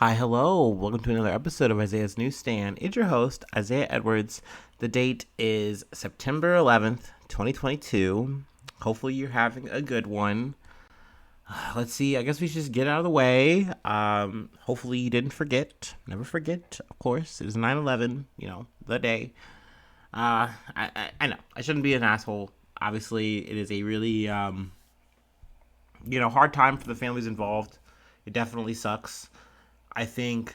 Hi, hello. Welcome to another episode of Isaiah's Newsstand. It's your host, Isaiah Edwards. The date is September 11th, 2022. Hopefully, you're having a good one. Let's see. I guess we should just get out of the way. Hopefully, you didn't forget. Never forget, of course. It was 9/11, the day. I know. I shouldn't be an asshole. Obviously, it is a really, hard time for the families involved. It definitely sucks. I think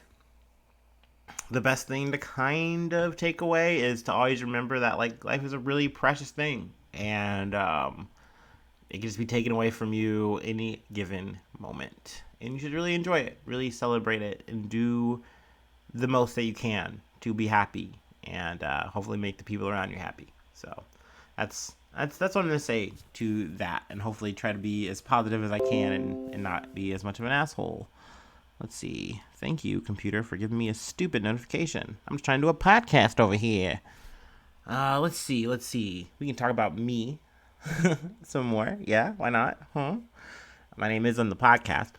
the best thing to kind of take away is to always remember that life is a really precious thing, and it can just be taken away from you any given moment, and you should really enjoy it, really celebrate it, and do the most that you can to be happy, and hopefully make the people around you happy. So that's what I'm gonna say to that, and hopefully try to be as positive as I can and not be as much of an asshole. Let's see. Thank you, computer, for giving me a stupid notification. I'm just trying to do a podcast over here. Let's see. We can talk about me some more. Yeah, why not? Huh? My name is on the podcast.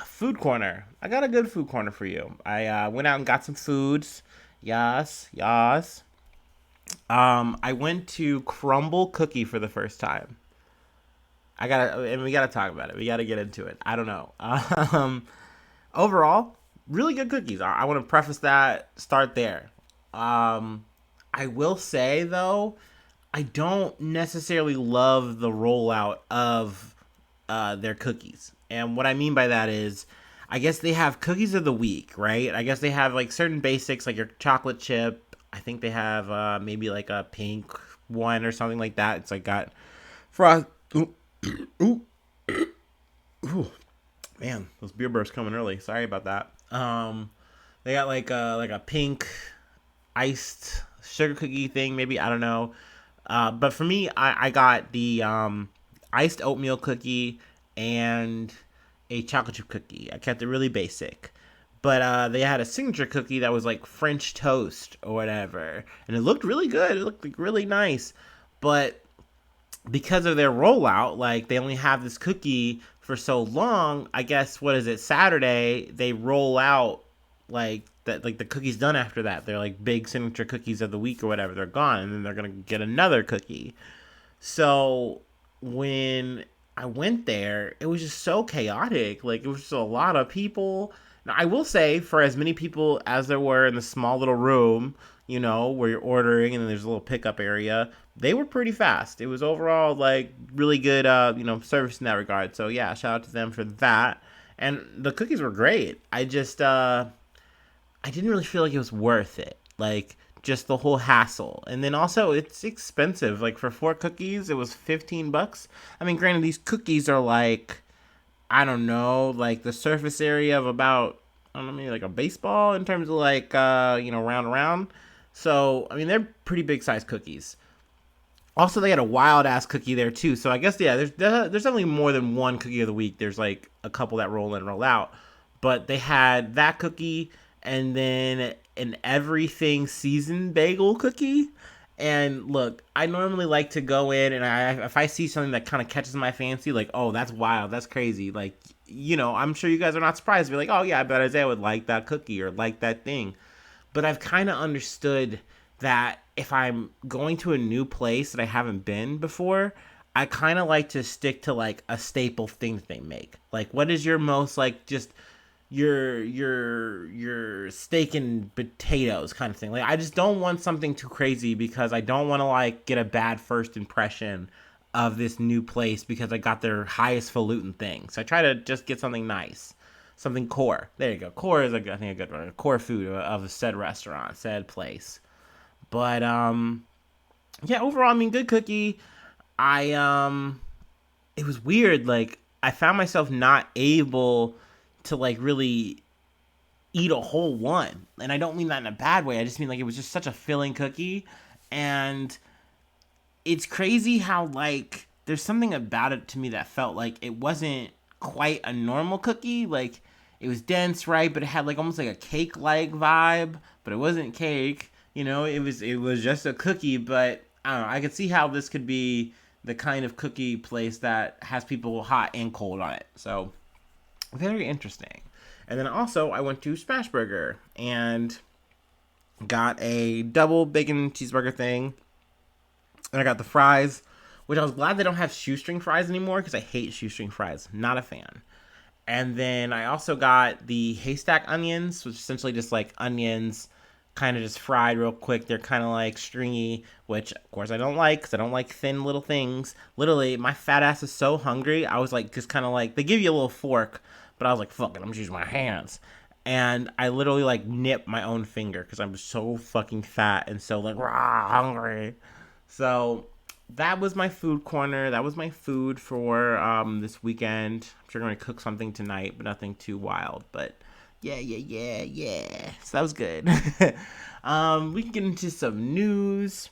Food corner. I got a good food corner for you. I went out and got some foods. Yes, yes. I went to Crumble Cookie for the first time. We gotta talk about it. We gotta get into it. I don't know. Overall, really good cookies. I want to preface that, start there. I will say, though, I don't necessarily love the rollout of their cookies. And what I mean by that is, I guess they have cookies of the week, right? I guess they have like certain basics, like your chocolate chip. I think they have maybe like a pink one or something like that. It's like got frost. Ooh, ooh, ooh. Man, those beer burps coming early. Sorry about that. They got like a pink iced sugar cookie thing, maybe, I don't know. But for me, I got the iced oatmeal cookie and a chocolate chip cookie. I kept it really basic. But they had a signature cookie that was like French toast or whatever, and it looked really good. It looked like really nice, but because of their rollout, like they only have this cookie for so long. I guess what is it? Saturday they roll out like that, like the cookies done after that. They're like big signature cookies of the week or whatever. They're gone, and then they're gonna get another cookie. So when I went there, it was just so chaotic. Like it was just a lot of people. Now, I will say, for as many people as there were in the small little room, where you're ordering and then there's a little pickup area, they were pretty fast. It was overall like really good, service in that regard. So yeah, shout out to them for that. And the cookies were great. I didn't really feel like it was worth it. Like just the whole hassle. And then also it's expensive. Like for four cookies, it was $15. I mean, granted, these cookies are like, I don't know, like the surface area of about, I don't know, maybe like a baseball in terms of like, round around. So, I mean, they're pretty big size cookies. Also, they had a wild ass cookie there too. So I guess, yeah, there's definitely more than one cookie of the week. There's like a couple that roll in and roll out. But they had that cookie and then an everything seasoned bagel cookie. And look, I normally like to go in and if I see something that kind of catches my fancy, like, oh, that's wild, that's crazy. Like, I'm sure you guys are not surprised to be like, oh yeah, I bet Isaiah would like that cookie or like that thing. But I've kind of understood that if I'm going to a new place that I haven't been before, I kind of like to stick to like a staple thing that they make. Like, what is your most like just your steak and potatoes kind of thing. Like I just don't want something too crazy because I don't want to like get a bad first impression of this new place because I got their highest falutin thing. So I try to just get something nice. Something core. There you go. Core is I think a good one. A core food of a said restaurant, said place. But yeah, overall I mean good cookie. I it was weird, like I found myself not able to like really eat a whole one. And I don't mean that in a bad way. I just mean like it was just such a filling cookie. And it's crazy how like there's something about it to me that felt like it wasn't quite a normal cookie. Like it was dense, right? But it had like almost like a cake like vibe, but it wasn't cake. It was just a cookie, but I don't know. I could see how this could be the kind of cookie place that has people hot and cold on it. So very interesting. And then also I went to Smashburger and got a double bacon cheeseburger thing. And I got the fries, which I was glad they don't have shoestring fries anymore because I hate shoestring fries. Not a fan. And then I also got the haystack onions, which is essentially just like onions kind of just fried real quick. They're kind of like stringy, which of course I don't like because I don't like thin little things. Literally, my fat ass is so hungry. I was like, just kind of like, they give you a little fork, but I was like, fuck it, I'm just using my hands. And I literally like nipped my own finger because I'm so fucking fat and so like rah, hungry. So that was my food corner. That was my food for this weekend. I'm sure I'm gonna cook something tonight, but nothing too wild. But yeah. So that was good. We can get into some news.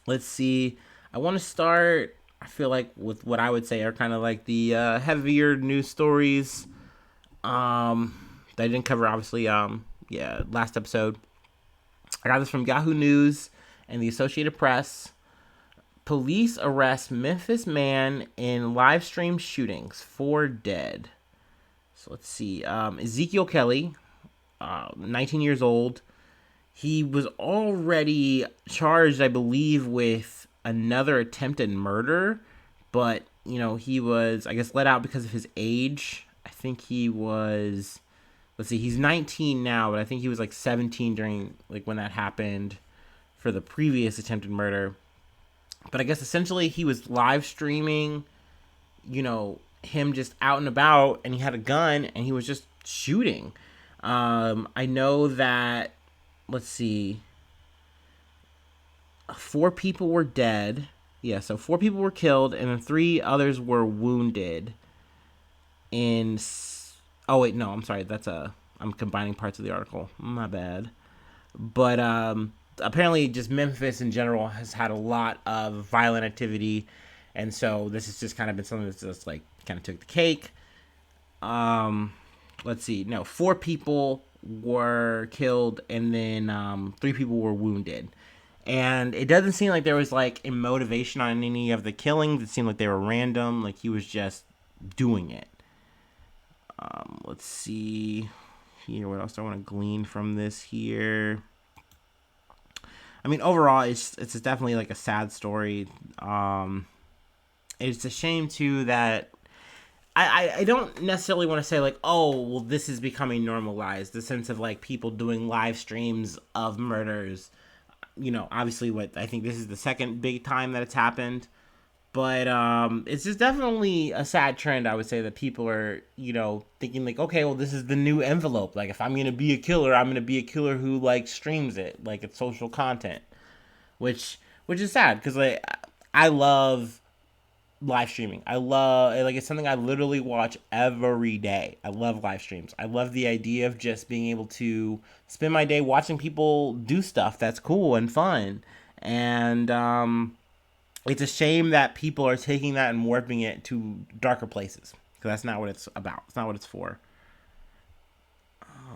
Let's see. I want to start. I feel like with what I would say are kind of like the heavier news stories. That I didn't cover obviously. Last episode. I got this from Yahoo News and the Associated Press. Police arrest Memphis man in live stream shootings. 4 dead. So let's see. Ezekiel Kelly, 19 years old. He was already charged, I believe, with another attempted murder. But, he was, I guess, let out because of his age. I think he was, let's see, he's 19 now, but I think he was like 17 during, like, when that happened for the previous attempted murder. But I guess essentially he was live streaming, him just out and about, and he had a gun, and he was just shooting. I know that, let's see, 4 people were dead. Yeah, so 4 people were killed, and then 3 others were wounded. Oh, wait, no, I'm sorry. I'm combining parts of the article. My bad. But, apparently just Memphis in general has had a lot of violent activity, and so this has just kind of been something that's just like kind of took the cake. Let's see, no, 4 people were killed, and then 3 people were wounded, and it doesn't seem like there was like a motivation on any of the killings. It seemed like they were random, like he was just doing it. Let's see here, what else do I want to glean from this here. I mean, overall, it's definitely like a sad story. It's a shame too that I don't necessarily want to say like, oh, well, this is becoming normalized. The sense of like people doing live streams of murders. Obviously, what I think this is the second big time that it's happened. But it's just definitely a sad trend, I would say, that people are, thinking like, okay, well, this is the new envelope. Like, if I'm going to be a killer, I'm going to be a killer who, like, streams it. Like, it's social content. Which is sad, because, like, I love live streaming. It's something I literally watch every day. I love live streams. I love the idea of just being able to spend my day watching people do stuff that's cool and fun. And, it's a shame that people are taking that and warping it to darker places. Because that's not what it's about. It's not what it's for.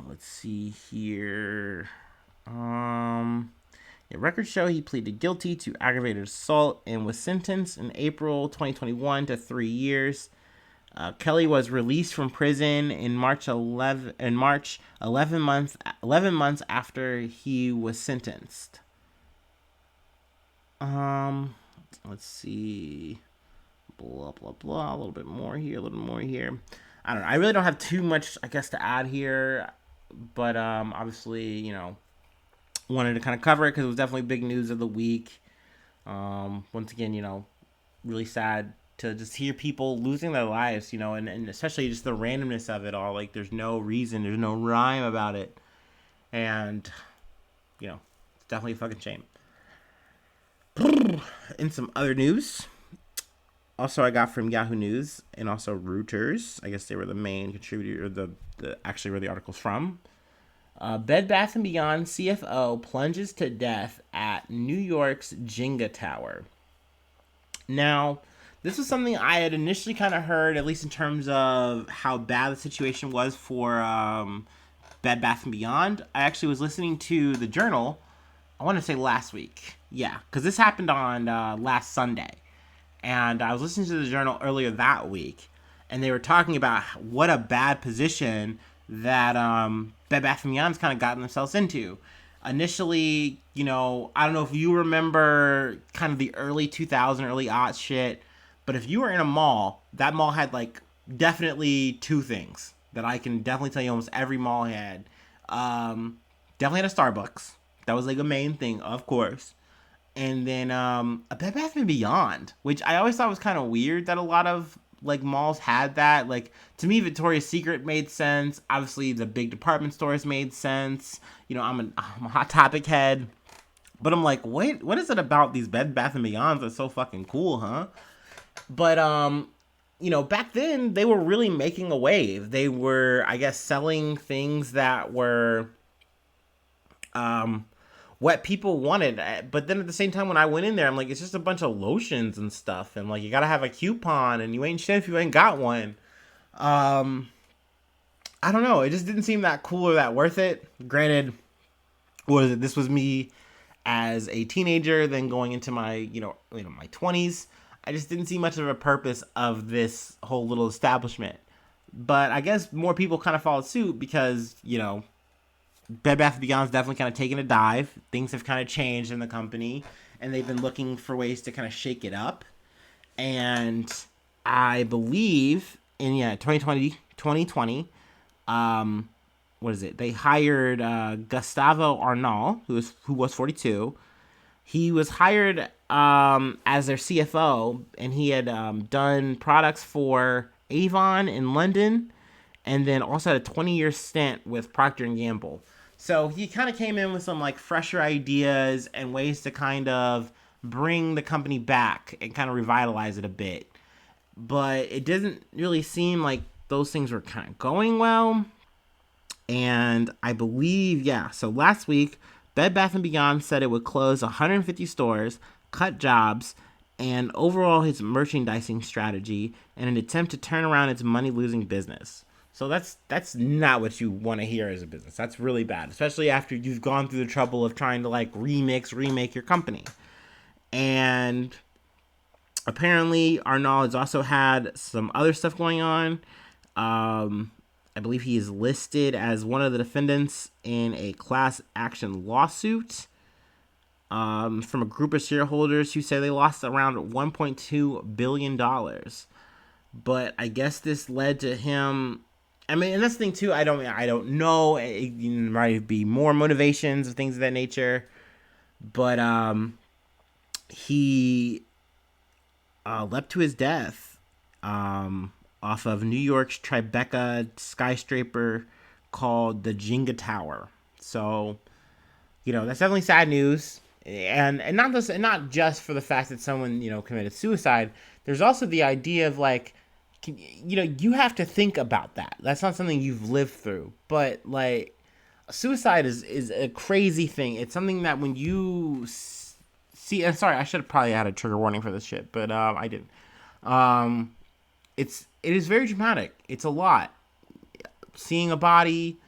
Let's see here. Records show he pleaded guilty to aggravated assault and was sentenced in April 2021 to 3 years. Kelly was released from prison in March 11 months after he was sentenced. Let's see. Blah, blah, blah. A little bit more here. I don't know. I really don't have too much, I guess, to add here. But, obviously, wanted to kind of cover it because it was definitely big news of the week. Once again, really sad to just hear people losing their lives, and especially just the randomness of it all. Like, there's no reason. There's no rhyme about it. And, it's definitely a fucking shame. In some other news, also I got from Yahoo News and also Reuters. I guess they were the main contributor, actually where the article's from. Bed Bath & Beyond CFO plunges to death at New York's Jenga Tower. Now, this was something I had initially kind of heard, at least in terms of how bad the situation was for Bed Bath & Beyond. I actually was listening to The Journal, I want to say last week. Yeah, because this happened on last Sunday. And I was listening to The Journal earlier that week, and they were talking about what a bad position that Bed Bath & Beyond's kind of gotten themselves into. Initially, I don't know if you remember kind of the early 2000, early aughts shit, but if you were in a mall, that mall had like definitely two things that I can definitely tell you almost every mall had. Definitely had a Starbucks. That was like a main thing, of course. And then a Bed Bath and Beyond, which I always thought was kind of weird that a lot of like malls had that. Like to me, Victoria's Secret made sense. Obviously, the big department stores made sense. I'm a Hot Topic head, but I'm like, what is it about these Bed Bath and Beyonds that's so fucking cool, huh? But back then they were really making a wave. They were, I guess, selling things that were um what people wanted. But then at the same time, when I went in there, I'm like, it's just a bunch of lotions and stuff, and like you gotta have a coupon, and you ain't shit if you ain't got one. Um, I don't know. It just didn't seem that cool or that worth it. Granted, this was me as a teenager, then going into my my 20s. I just didn't see much of a purpose of this whole little establishment. But I guess more people kind of followed suit because Bed Bath & Beyond's definitely kind of taken a dive. Things have kind of changed in the company, and they've been looking for ways to kind of shake it up. And I believe in 2020, what is it? They hired Gustavo Arnal, who was 42. He was hired as their CFO, and he had done products for Avon in London, and then also had a 20-year stint with Procter and Gamble. So he kind of came in with some like fresher ideas and ways to kind of bring the company back and kind of revitalize it a bit. But it doesn't really seem like those things were kind of going well. And I believe, so last week, Bed Bath & Beyond said it would close 150 stores, cut jobs, and overhaul its merchandising strategy in an attempt to turn around its money-losing business. So that's not what you want to hear as a business. That's really bad, especially after you've gone through the trouble of trying to like remake your company. And apparently Arnaud has also had some other stuff going on. I believe he is listed as one of the defendants in a class action lawsuit from a group of shareholders who say they lost around $1.2 billion. But I guess this led to him. I mean, and that's the thing too. I don't know. It might be more motivations and things of that nature. But he leapt to his death off of New York's Tribeca skyscraper called the Jenga Tower. So, that's definitely sad news. And not just for the fact that someone, committed suicide. There's also the idea of like, you have to think about that. That's not something you've lived through. But like, suicide is a crazy thing. It's something that when you see, and sorry, I should have probably had a trigger warning for this shit, but I didn't. It is very dramatic. It's a lot. Seeing a body,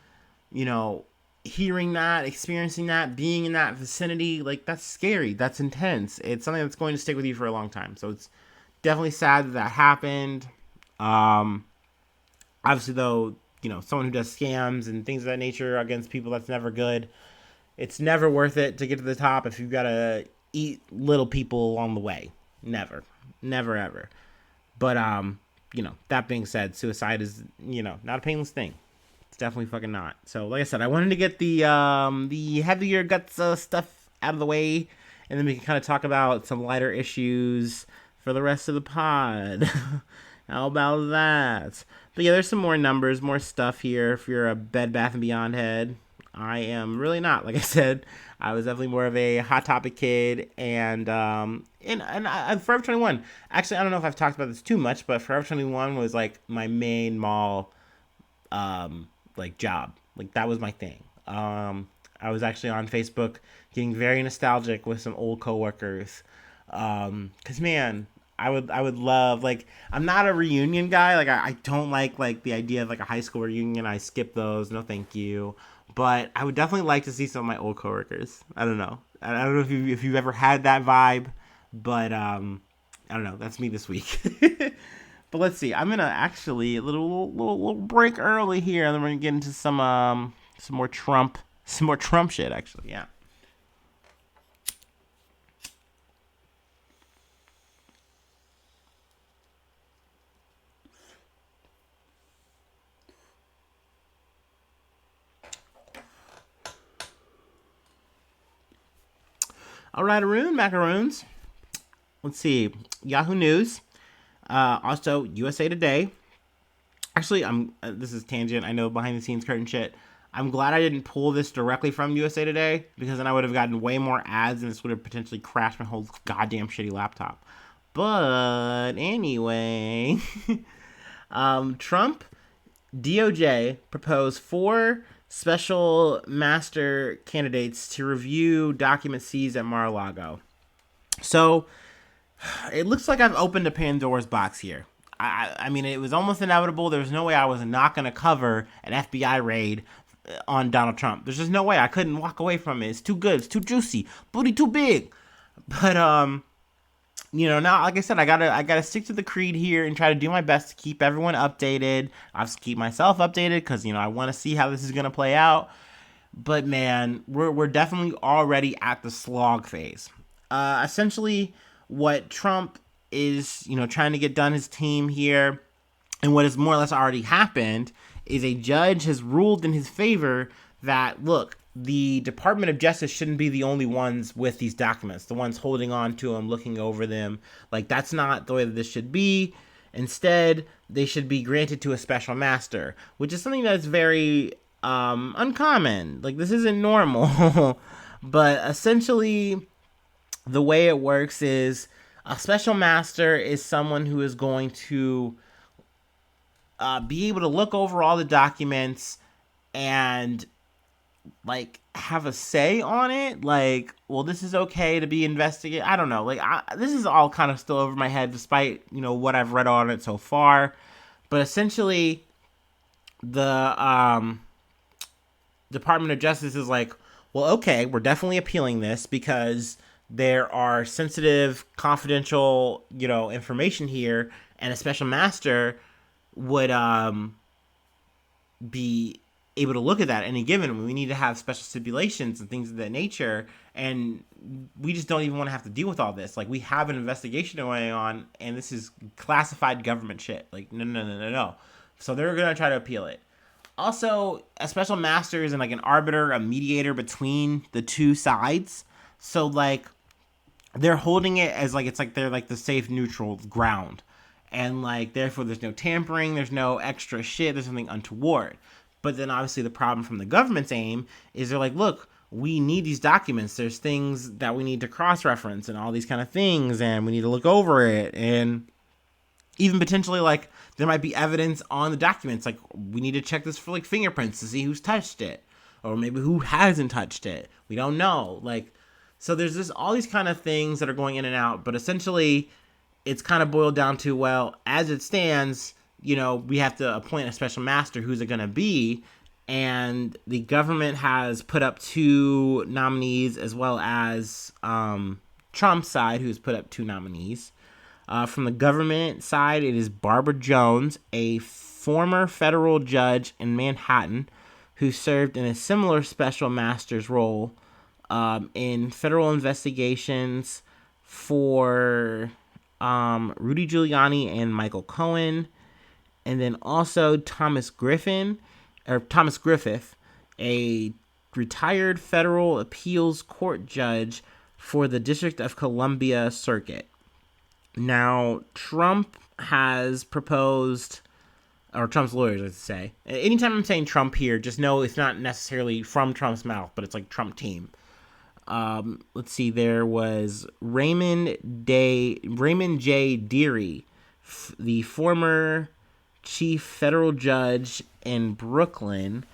hearing that, experiencing that, being in that vicinity, like that's scary. That's intense. It's something that's going to stick with you for a long time. So it's definitely sad that happened. Obviously though, someone who does scams and things of that nature against people, that's never good. It's never worth it to get to the top if you've got to eat little people along the way. Never ever. But that being said, suicide is, not a painless thing. It's definitely fucking not. So like I said, I wanted to get the heavier guts stuff out of the way, and then we can kind of talk about some lighter issues for the rest of the pod. How about that? But yeah, there's some more numbers, more stuff here if you're a Bed Bath & Beyond head. I am really not. Like I said, I was definitely more of a Hot Topic kid, and Forever 21. Actually, I don't know if I've talked about this too much, but Forever 21 was like my main mall, like job. Like that was my thing. I was actually on Facebook getting very nostalgic with some old coworkers, cause man, I would love, like, I'm not a reunion guy. Like I don't like the idea of like a high school reunion. I skip those. No, thank you. But I would definitely like to see some of my old coworkers. I don't know. I don't know if you've ever had that vibe, but I don't know. That's me this week. But let's see. I'm gonna actually a little break early here, and then we're gonna get into some more Trump shit. Actually, yeah. All right, Arun, macaroons. Let's see. Yahoo News. Also, USA Today. Actually, this is tangent. I know behind the scenes curtain shit. I'm glad I didn't pull this directly from USA Today because then I would have gotten way more ads and this would have potentially crashed my whole goddamn shitty laptop. But anyway, Trump DOJ proposed 4 special master candidates to review documents seized at Mar-a-Lago. So it looks like I've opened a Pandora's box here. I mean, it was almost inevitable. There was no way I was not going to cover an FBI raid on Donald Trump. There's just no way. I couldn't walk away from it. It's too good. It's too juicy. Booty too big. But now, like I said, I gotta stick to the creed here and try to do my best to keep everyone updated. I'll just keep myself updated because I want to see how this is gonna play out. But man, we're definitely already at the slog phase. Essentially, what Trump is trying to get done his team here, and what has more or less already happened, is a judge has ruled in his favor that, look, the Department of Justice shouldn't be the only ones with these documents, the ones holding on to them, looking over them. Like, that's not the way that this should be. Instead, they should be granted to a special master, which is something that's very uncommon. Like, this isn't normal. But essentially, the way it works is a special master is someone who is going to be able to look over all the documents and like have a say on it. Like, well, this is okay to be investigated. I don't know. Like, this is all kind of still over my head, despite what I've read on it so far. But essentially, the Department of Justice is like, well, okay, we're definitely appealing this because there are sensitive, confidential, information here, and a special master would be able to look at that at any given. We need to have special stipulations and things of that nature, and we just don't even want to have to deal with all this. Like, we have an investigation going on, and this is classified government shit. Like, no. So they're gonna try to appeal it. Also, a special master is like an arbiter, a mediator between the two sides. So like, they're holding it as like, it's like they're like the safe neutral ground, and like therefore there's no tampering, there's no extra shit, there's something untoward. But then obviously the problem from the government's aim is they're like, look, we need these documents, there's things that we need to cross-reference and all these kind of things, and we need to look over it, and even potentially like there might be evidence on the documents, like we need to check this for like fingerprints to see who's touched it, or maybe who hasn't touched it, we don't know. Like, so there's all these kind of things that are going in and out, but essentially it's kind of boiled down to, well, as it stands, we have to appoint a special master. Who's it going to be? And the government has put up 2 nominees, as well as Trump's side, who's put up 2 nominees. From the government side, it is Barbara Jones, a former federal judge in Manhattan who served in a similar special master's role in federal investigations for Rudy Giuliani and Michael Cohen. And then also Thomas Griffith, a retired federal appeals court judge for the District of Columbia Circuit. Now, Trump has proposed, or Trump's lawyers, let's say. Anytime I'm saying Trump here, just know it's not necessarily from Trump's mouth, but it's like Trump team. Let's see, there was Raymond J. Deary, the former chief federal judge in Brooklyn,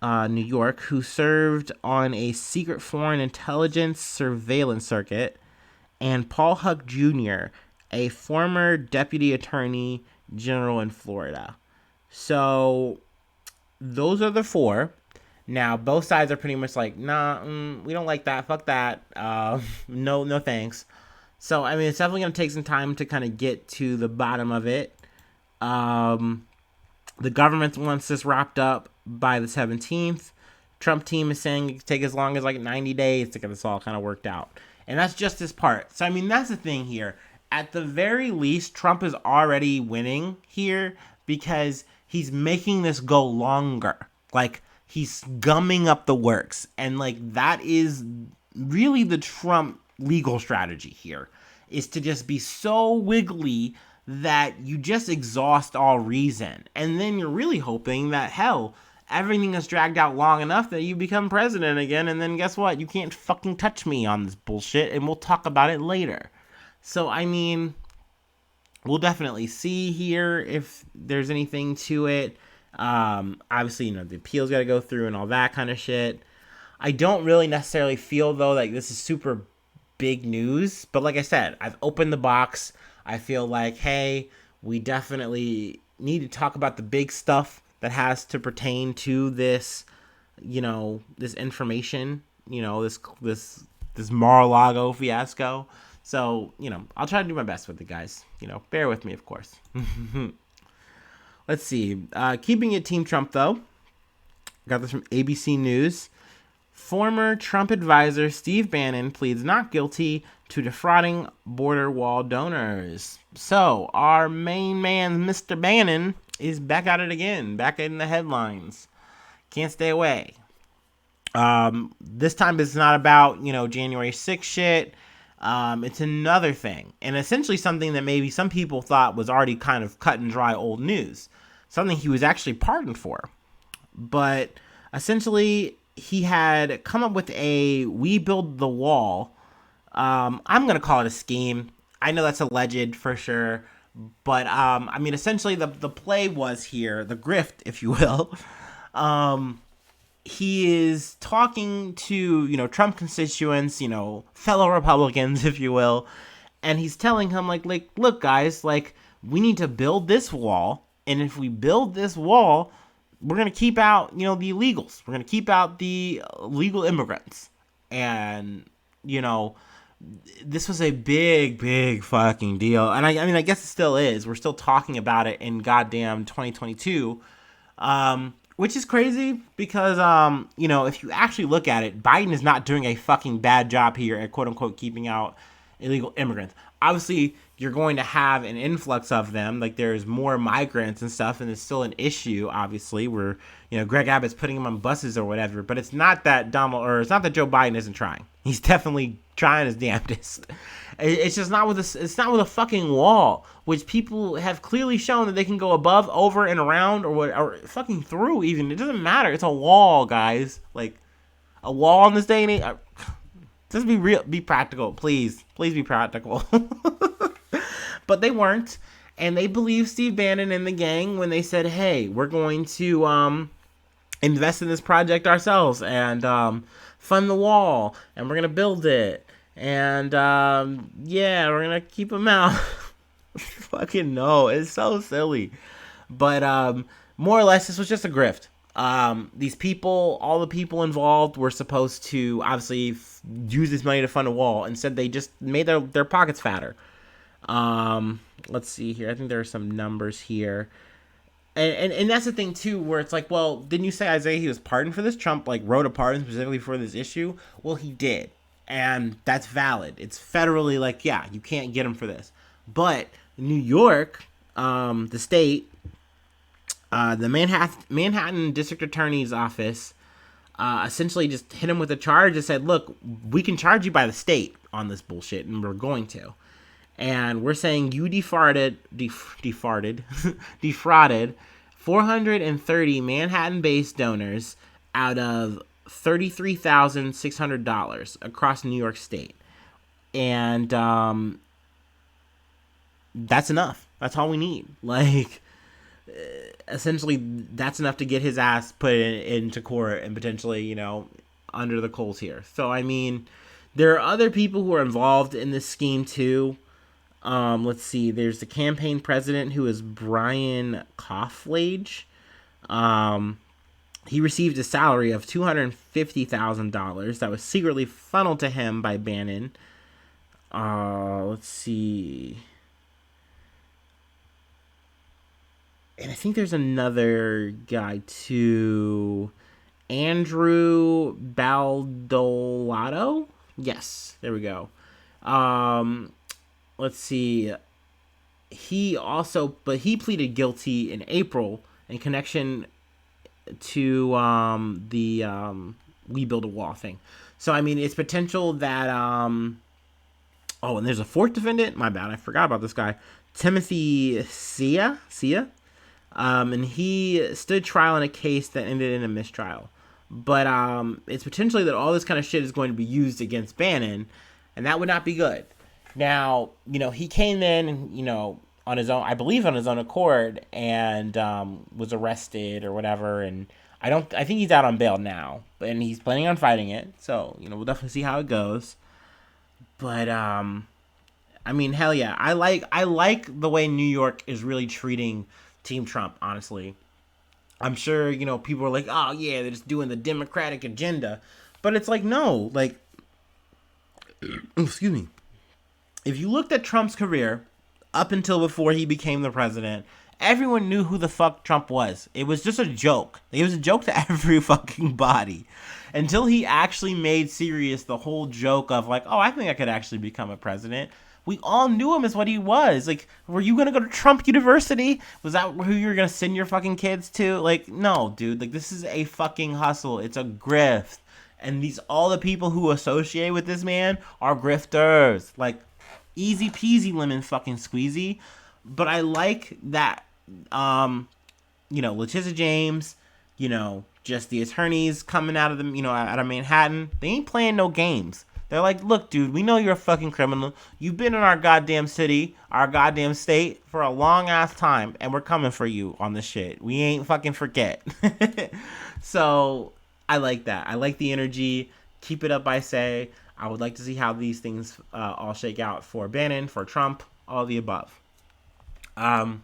New York, who served on a secret foreign intelligence surveillance circuit, and Paul Huck Jr., a former deputy attorney general in Florida. So those are the 4. Now, both sides are pretty much like, nah, we don't like that. Fuck that. No thanks. So, I mean, it's definitely going to take some time to kind of get to the bottom of it. The government wants this wrapped up by the 17th. Trump team is saying it could take as long as like 90 days to get this all kind of worked out. And that's just this part. So, I mean, that's the thing here. At the very least, Trump is already winning here because he's making this go longer. Like, he's gumming up the works. And, like, that is really the Trump legal strategy here, is to just be so wiggly that you just exhaust all reason. And then you're really hoping that, hell, everything is dragged out long enough that you become president again, and then guess what? You can't fucking touch me on this bullshit, and we'll talk about it later. So, I mean, we'll definitely see here if there's anything to it. Obviously, the appeals got to go through and all that kind of shit. I don't really necessarily feel, though, like this is super big news. But like I said, I've opened the box. I feel like, hey, we definitely need to talk about the big stuff that has to pertain to this, this information, this Mar-a-Lago fiasco. So, I'll try to do my best with it, guys. Bear with me, of course. Let's see. Keeping it Team Trump, though. Got this from ABC News. Former Trump advisor Steve Bannon pleads not guilty to defrauding border wall donors. So, our main man, Mr. Bannon, is back at it again. Back in the headlines. Can't stay away. This time it's not about, January 6th shit. It's another thing. And essentially something that maybe some people thought was already kind of cut and dry old news. Something he was actually pardoned for. But essentially, he had come up with a We Build the Wall. I'm going to call it a scheme. I know that's alleged for sure. But, essentially the play was here, the grift, if you will. He is talking to, Trump constituents, fellow Republicans, if you will. And he's telling him, like, look, guys, we need to build this wall. And if we build this wall, we're going to keep out, the illegals. We're going to keep out the legal immigrants. And, this was a big, big fucking deal. And I guess it still is. We're still talking about it in goddamn 2022. Which is crazy because, if you actually look at it, Biden is not doing a fucking bad job here at quote unquote keeping out illegal immigrants. Obviously, you're going to have an influx of them. Like, there's more migrants and stuff, and it's still an issue, obviously, where, Greg Abbott's putting them on buses or whatever. But it's not that it's not that Joe Biden isn't trying. He's definitely trying his damnedest. It's just not with a fucking wall, which people have clearly shown that they can go above, over, and around, or fucking through even. It doesn't matter. It's a wall, guys. Like, a wall in this day and age. Just be real, be practical, please. Please be practical. But they weren't, and they believed Steve Bannon and the gang when they said, hey, we're going to invest in this project ourselves and fund the wall, and we're going to build it, and we're going to keep them out. Fucking no, it's so silly. But more or less, this was just a grift. These people, all the people involved were supposed to obviously use this money to fund a wall. Instead, they just made their pockets fatter. Let's see here. I think there are some numbers here. And that's the thing, too, where it's like, well, didn't you say, Isaiah, he was pardoned for this? Trump, wrote a pardon specifically for this issue? Well, he did. And that's valid. It's federally, you can't get him for this. But New York, the state, the Manhattan District Attorney's Office essentially just hit him with a charge and said, look, we can charge you by the state on this bullshit, and we're going to. And we're saying you defrauded 430 Manhattan-based donors out of $33,600 across New York State. And that's enough. That's all we need. Essentially, that's enough to get his ass put into court and potentially, under the coals here. So, there are other people who are involved in this scheme, too. Let's see. There's the campaign president, who is Brian Kofflage. He received a salary of $250,000 that was secretly funneled to him by Bannon. Let's see. And I think there's another guy too. Andrew Baldolato? Yes, there we go. Um, let's see. He pleaded guilty in April in connection to the We Build a Wall thing. So I mean, it's potential that oh, and there's a fourth defendant. My bad, I forgot about this guy, Timothy Sia, and he stood trial in a case that ended in a mistrial. But it's potentially that all this kind of shit is going to be used against Bannon, and that would not be good. Now, he came in, on his own, I believe on his own accord, and was arrested or whatever. And I think he's out on bail now, and he's planning on fighting it. So, we'll definitely see how it goes. But I mean, hell yeah, I like the way New York is really treating Team Trump. Honestly, I'm sure people are like, oh yeah, they're just doing the Democratic agenda, but it's like no, like, excuse me. If you looked at Trump's career up until before he became the president, everyone knew who the fuck Trump was. It was just a joke. It was a joke to every fucking body. Until he actually made serious the whole joke of like, oh, I think I could actually become a president. We all knew him as what he was. Like, were you going to go to Trump University? Was that who you were going to send your fucking kids to? Like, no, dude. Like, this is a fucking hustle. It's a grift. And all the people who associate with this man are grifters. Like, easy peasy lemon fucking squeezy. But I like that, Letitia James, just the attorneys coming out of out of Manhattan. They ain't playing no games. They're like, look, dude, we know you're a fucking criminal. You've been in our goddamn city, our goddamn state for a long ass time, and we're coming for you on this shit. We ain't fucking forget. So I like that. I like the energy. Keep it up, I say. I would like to see how these things all shake out for Bannon, for Trump, all the above. But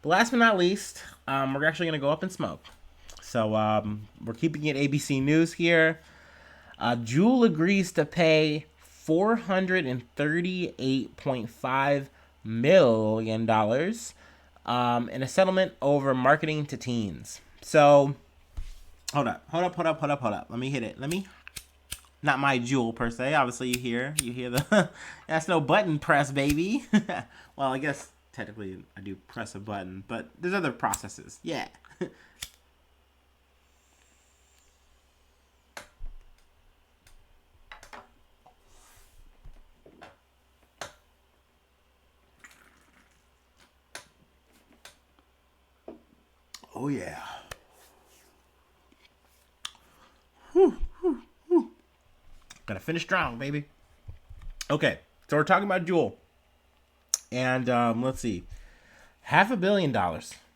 last but not least, we're actually going to go up in smoke. So we're keeping it ABC News here. Juul agrees to pay $438.5 million in a settlement over marketing to teens. So, hold up. Let me hit it. Not my Juul per se. Obviously, you hear the, that's no button press, baby. Well, I guess technically I do press a button, but there's other processes. Yeah. Oh yeah. Gotta finish strong, baby. Okay, so we're talking about Juul. And let's see. $500 million.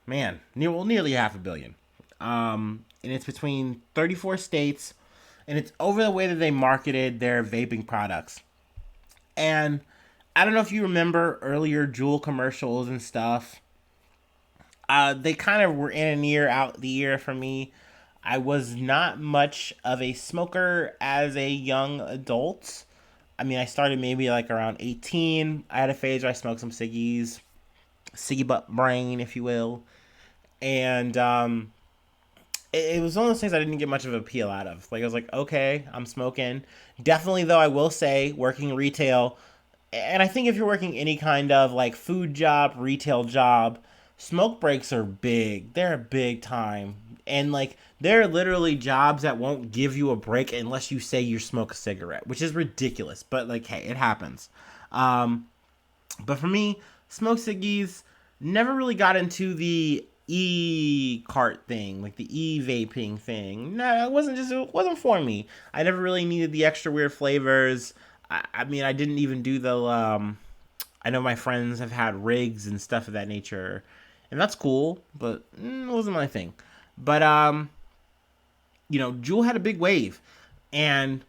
Man, nearly $500 million. And it's between 34 states. And it's over the way that they marketed their vaping products. And I don't know if you remember earlier Juul commercials and stuff. They kind of were in an ear, out the ear for me. I was not much of a smoker as a young adult. I mean, I started maybe like around 18. I had a phase where I smoked some ciggies. Ciggy butt brain, if you will. And it was one of those things I didn't get much of an appeal out of. Like, I was like, okay, I'm smoking. Definitely, though, I will say, working retail, and I think if you're working any kind of like food job, retail job, smoke breaks are big. They're big time. And like, there are literally jobs that won't give you a break unless you say you smoke a cigarette, which is ridiculous. But like, hey, it happens. But for me, smoke ciggies, never really got into the e-cart thing, like the e-vaping thing. No, it wasn't for me. I never really needed the extra weird flavors. I mean, I didn't even do the, I know my friends have had rigs and stuff of that nature, and that's cool, but it wasn't my thing. But, Juul had a big wave, and,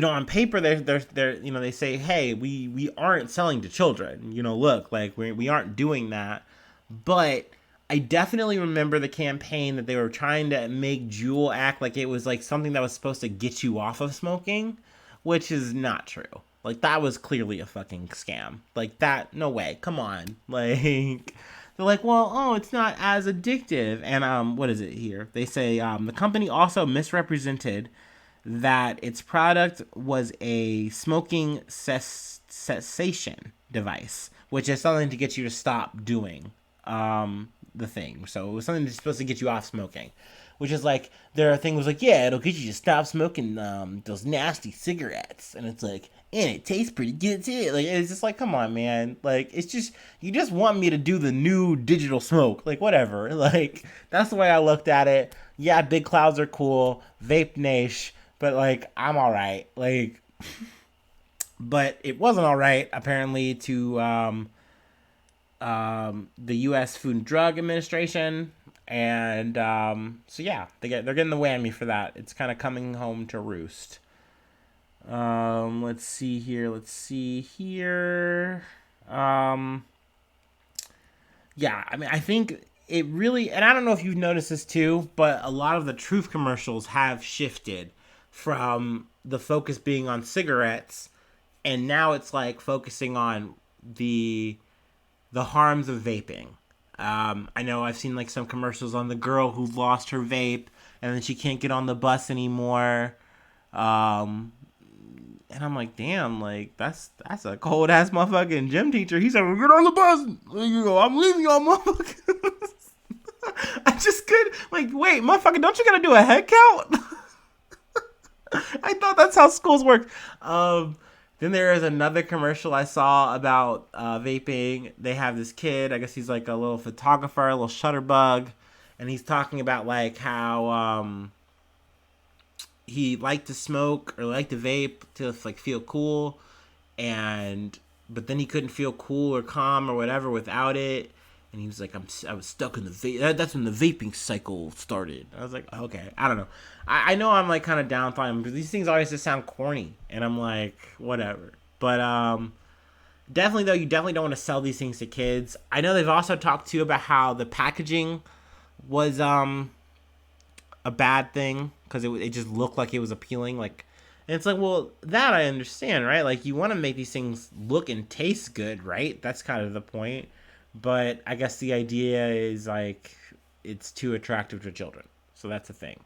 on paper, they're they say, hey, we aren't selling to children, look, like, we aren't doing that, but I definitely remember the campaign that they were trying to make Juul act like it was, like, something that was supposed to get you off of smoking, which is not true. Like, that was clearly a fucking scam. Like, that, no way. Come on. Like, they're like, well, oh, it's not as addictive. And, what is it here? They say, the company also misrepresented that its product was a smoking cessation device, which is something to get you to stop doing, the thing. So it was something that's supposed to get you off smoking, which is like, there are things like, yeah, it'll get you to stop smoking those nasty cigarettes, and it's like, and it tastes pretty good too. Like, it's just like, come on, man. Like, it's just, you just want me to do the new digital smoke. Like, whatever. Like, that's the way I looked at it. Yeah, big clouds are cool, vape niche, but like, I'm all right. Like, but it wasn't all right apparently to the U.S. Food and Drug Administration, and so yeah, they're getting the whammy for that. It's kind of coming home to roost. Let's see here. Yeah, I mean, I think it really, and I don't know if you've noticed this too, but a lot of the truth commercials have shifted from the focus being on cigarettes, and now it's like focusing on the harms of vaping. I know I've seen like some commercials on the girl who lost her vape and then she can't get on the bus anymore. Um, and I'm like, damn, like that's a cold ass motherfucking gym teacher. He said, well, get on the bus. You go, I'm leaving y'all, motherfuckers. I just could like, wait, motherfucker, don't you gotta do a head count? I thought that's how schools work. Then there is another commercial I saw about vaping. They have this kid. I guess he's like a little photographer, a little shutterbug, and he's talking about like how he liked to smoke or liked to vape to like feel cool, and but then he couldn't feel cool or calm or whatever without it. And he was like, I was stuck in the vape. That's when the vaping cycle started. I was like, okay, I don't know. I know I'm like kind of downtrodden, but these things always just sound corny, and I'm like, whatever. But definitely though, you definitely don't want to sell these things to kids. I know they've also talked too about how the packaging was a bad thing because it just looked like it was appealing, like. And it's like, well, that I understand, right? Like, you want to make these things look and taste good, right? That's kind of the point. But I guess the idea is like it's too attractive to children. So that's the thing.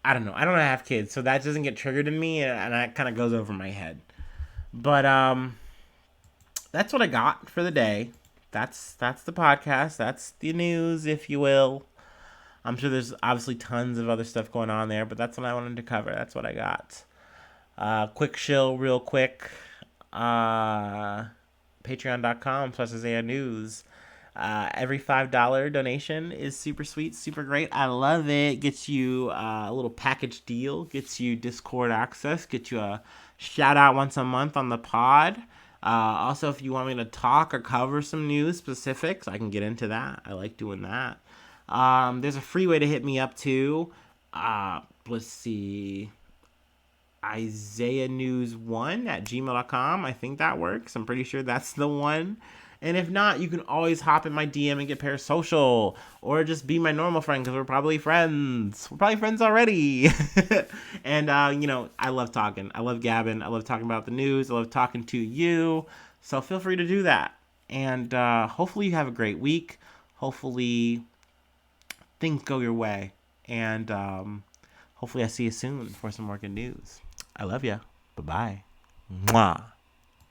I don't know. I don't have kids, so that doesn't get triggered in me, and that kind of goes over my head. But that's what I got for the day. That's the podcast. That's the news, if you will. I'm sure there's obviously tons of other stuff going on there, but that's what I wanted to cover. That's what I got. Quick shill, real quick. Patreon.com/Isaiah News. Every $5 donation is super sweet, super great. I love it. Gets you a little package deal, gets you Discord access, gets you a shout out once a month on the pod. Also, if you want me to talk or cover some news specifics, I can get into that. I like doing that. There's a free way to hit me up too. Let's see. IsaiahNews1@gmail.com. I think that works. I'm pretty sure that's the one. And if not, you can always hop in my DM and get parasocial, or just be my normal friend because we're probably friends. We're probably friends already. And I love talking. I love gabbing. I love talking about the news. I love talking to you. So feel free to do that. And hopefully you have a great week. Hopefully things go your way. And hopefully I see you soon for some more good news. I love ya. Bye-bye. Mwah.